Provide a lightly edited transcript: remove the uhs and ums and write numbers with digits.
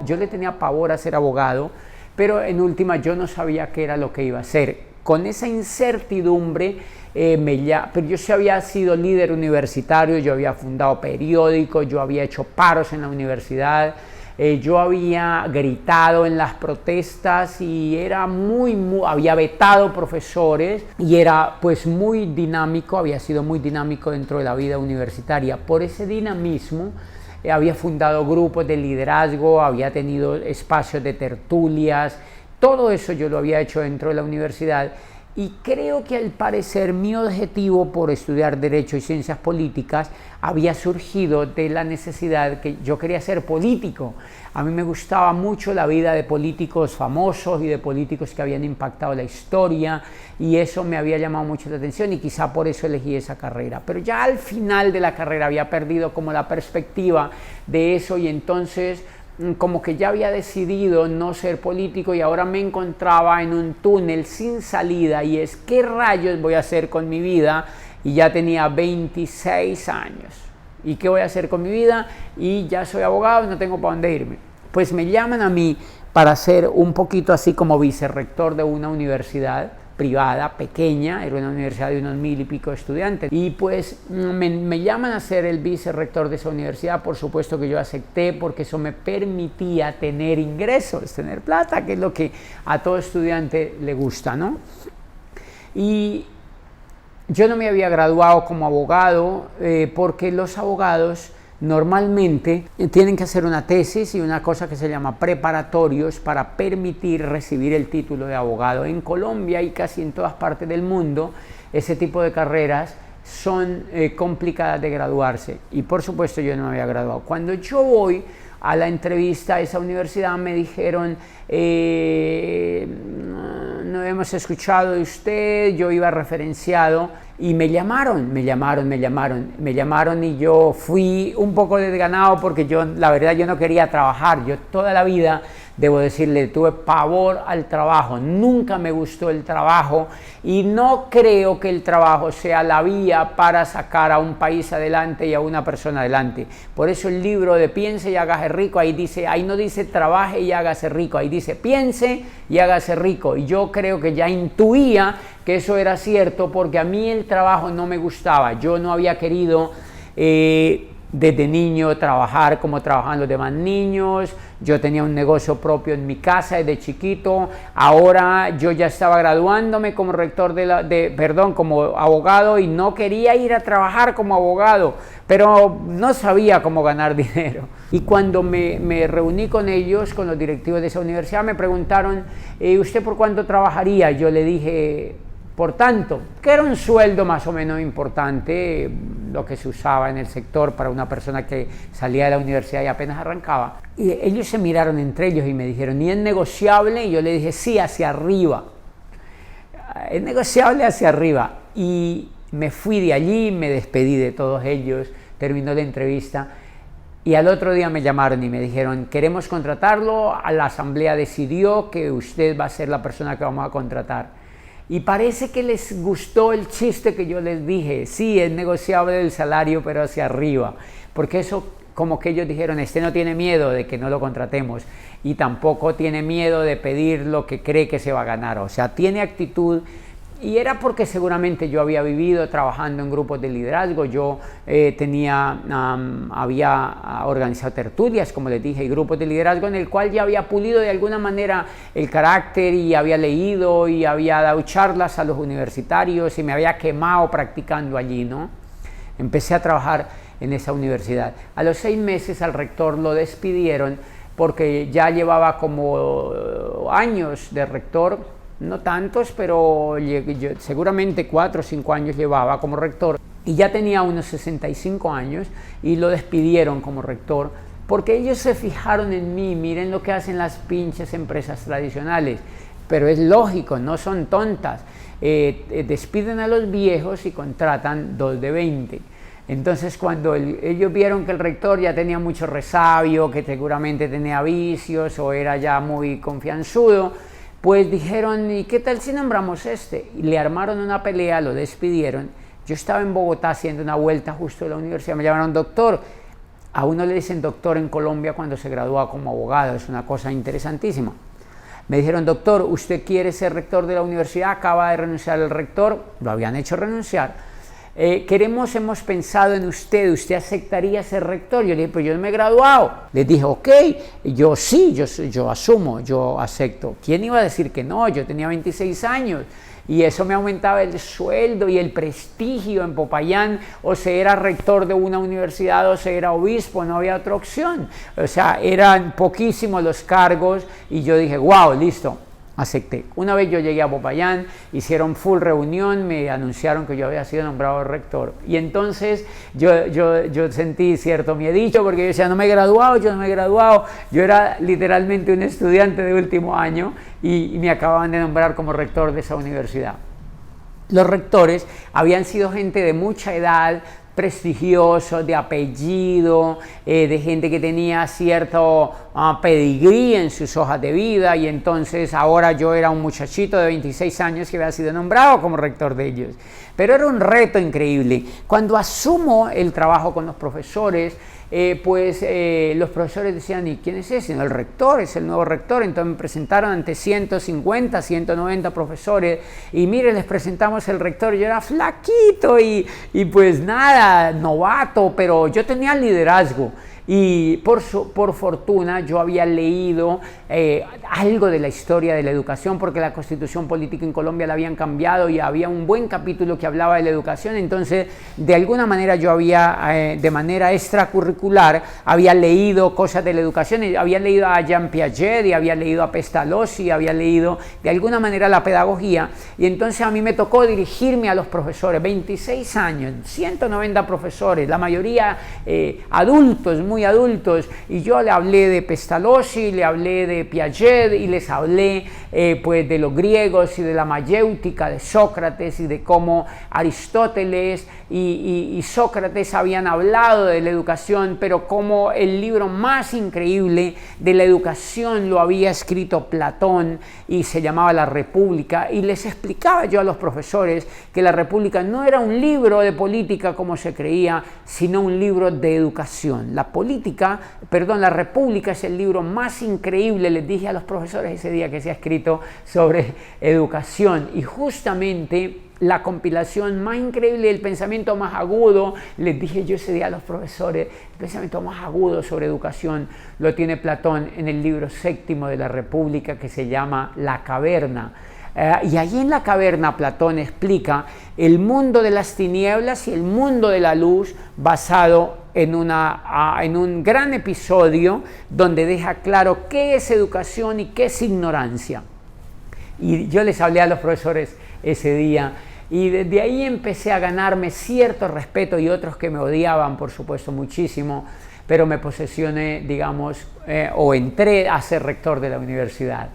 Yo le tenía pavor a ser abogado, pero en última yo no sabía qué era lo que iba a hacer. Con esa incertidumbre, pero yo sí había sido líder universitario, yo había fundado periódicos, yo había hecho paros en la universidad, yo había gritado en las protestas y era había vetado profesores y era pues muy dinámico, había sido muy dinámico dentro de la vida universitaria. Por ese dinamismo había fundado grupos de liderazgo, había tenido espacios de tertulias, todo eso yo lo había hecho dentro de la universidad. Y creo que al parecer mi objetivo por estudiar Derecho y Ciencias Políticas había surgido de la necesidad que yo quería ser político. A mí me gustaba mucho la vida de políticos famosos y de políticos que habían impactado la historia y eso me había llamado mucho la atención y quizá por eso elegí esa carrera. Pero ya al final de la carrera había perdido como la perspectiva de eso y entonces como que ya había decidido no ser político y ahora me encontraba en un túnel sin salida y es ¿qué rayos voy a hacer con mi vida? Y ya tenía 26 años. ¿Y qué voy a hacer con mi vida? Y ya soy abogado y no tengo para dónde irme. Pues me llaman a mí para ser un poquito así como vicerrector de una universidad privada, pequeña, era una universidad de unos 1000 y pico estudiantes, y pues me llaman a ser el vicerrector de esa universidad. Por supuesto que yo acepté porque eso me permitía tener ingresos, tener plata, que es lo que a todo estudiante le gusta, ¿no? Y yo no me había graduado como abogado porque los abogados normalmente tienen que hacer una tesis y una cosa que se llama preparatorios para permitir recibir el título de abogado. En Colombia y casi en todas partes del mundo ese tipo de carreras son complicadas de graduarse y por supuesto yo no me había graduado. Cuando yo voy a la entrevista a esa universidad me dijeron no hemos escuchado de usted, yo iba referenciado y me llamaron y yo fui un poco desganado porque la verdad yo no quería trabajar. Yo toda la vida, debo decirle, tuve pavor al trabajo, nunca me gustó el trabajo y no creo que el trabajo sea la vía para sacar a un país adelante y a una persona adelante. Por eso el libro de Piense y hágase rico, ahí no dice trabaje y hágase rico, ahí dice piense y hágase rico. Y yo creo que ya intuía que eso era cierto porque a mí el trabajo no me gustaba. Yo no había querido desde niño trabajar como trabajaban los demás niños. Yo tenía un negocio propio en mi casa desde chiquito. Ahora yo ya estaba graduándome como como abogado y no quería ir a trabajar como abogado, pero no sabía cómo ganar dinero. Y cuando me reuní con ellos, con los directivos de esa universidad, me preguntaron, ¿usted por cuánto trabajaría? Yo le dije, por tanto, que era un sueldo más o menos importante, lo que se usaba en el sector para una persona que salía de la universidad y apenas arrancaba. Y ellos se miraron entre ellos y me dijeron, ¿y es negociable? Y yo le dije, sí, hacia arriba. Es negociable hacia arriba. Y me fui de allí, me despedí de todos ellos, terminó la entrevista. Y al otro día me llamaron y me dijeron, queremos contratarlo, la asamblea decidió que usted va a ser la persona que vamos a contratar. Y parece que les gustó el chiste que yo les dije, sí, es negociable el salario, pero hacia arriba, porque eso como que ellos dijeron, este no tiene miedo de que no lo contratemos y tampoco tiene miedo de pedir lo que cree que se va a ganar, o sea, tiene actitud. Y era porque seguramente yo había vivido trabajando en grupos de liderazgo, yo había organizado tertulias, como les dije, y grupos de liderazgo en el cual ya había pulido de alguna manera el carácter y había leído y había dado charlas a los universitarios y me había quemado practicando allí, ¿no? Empecé a trabajar en esa universidad. A los 6 meses al rector lo despidieron porque ya llevaba como años de rector. No tantos, pero seguramente 4 o 5 años llevaba como rector y ya tenía unos 65 años y lo despidieron como rector porque ellos se fijaron en mí. Miren lo que hacen las pinches empresas tradicionales, pero es lógico, no son tontas. Despiden a los viejos y contratan 2 de 20. Entonces cuando ellos vieron que el rector ya tenía mucho resabio, que seguramente tenía vicios o era ya muy confianzudo, Pues dijeron, ¿y qué tal si nombramos este? Y le armaron una pelea, lo despidieron. Yo estaba en Bogotá haciendo una vuelta justo de la universidad, me llamaron doctor. A uno le dicen doctor en Colombia cuando se gradúa como abogado, es una cosa interesantísima. Me dijeron, doctor, ¿usted quiere ser rector de la universidad? Acaba de renunciar el rector, lo habían hecho renunciar. Hemos pensado en usted aceptaría ser rector. Yo le dije, pues yo no me he graduado. Les dije, ok, yo sí, yo asumo, yo acepto. ¿Quién iba a decir que no? Yo tenía 26 años y eso me aumentaba el sueldo y el prestigio en Popayán, o se era rector de una universidad o se era obispo, no había otra opción. O sea, eran poquísimos los cargos y yo dije, wow, listo. Acepté. Una vez yo llegué a Popayán, hicieron full reunión, me anunciaron que yo había sido nombrado rector. Y entonces yo sentí cierto miedito porque yo decía, no me he graduado. Yo era literalmente un estudiante de último año y me acababan de nombrar como rector de esa universidad. Los rectores habían sido gente de mucha edad, prestigioso, de apellido, de gente que tenía cierto pedigrí en sus hojas de vida, y entonces ahora yo era un muchachito de 26 años que había sido nombrado como rector de ellos. Pero era un reto increíble. Cuando asumo el trabajo con los profesores, los profesores decían, ¿y quién es ese? No, el rector, es el nuevo rector. Entonces me presentaron ante 150, 190 profesores y mire, les presentamos el rector. Yo era flaquito y pues nada, novato, pero yo tenía liderazgo. Y por fortuna yo había leído algo de la historia de la educación, porque la Constitución política en Colombia la habían cambiado y había un buen capítulo que hablaba de la educación. Entonces, de alguna manera yo había, de manera extracurricular, había leído cosas de la educación. Había leído a Jean Piaget y había leído a Pestalozzi, había leído de alguna manera la pedagogía. Y entonces a mí me tocó dirigirme a los profesores, 26 años, 190 profesores, la mayoría adultos, muy adultos, y yo le hablé de Pestalozzi, le hablé de Piaget y les hablé pues de los griegos y de la mayéutica de Sócrates y de cómo Aristóteles y Sócrates habían hablado de la educación, pero como el libro más increíble de la educación lo había escrito Platón y se llamaba La República. Y les explicaba yo a los profesores que La República no era un libro de política como se creía, sino un libro de educación. La República es el libro más increíble, les dije a los profesores ese día, que se ha escrito sobre educación. Y justamente la compilación más increíble, el pensamiento más agudo, les dije yo ese día a los profesores, el pensamiento más agudo sobre educación lo tiene Platón en el libro séptimo de La República, que se llama La Caverna. Y allí en La Caverna Platón explica el mundo de las tinieblas y el mundo de la luz, basado en un gran episodio donde deja claro qué es educación y qué es ignorancia. Y yo les hablé a los profesores ese día, y desde ahí empecé a ganarme cierto respeto, y otros que me odiaban, por supuesto, muchísimo, pero me posesioné, digamos, o entré a ser rector de la universidad.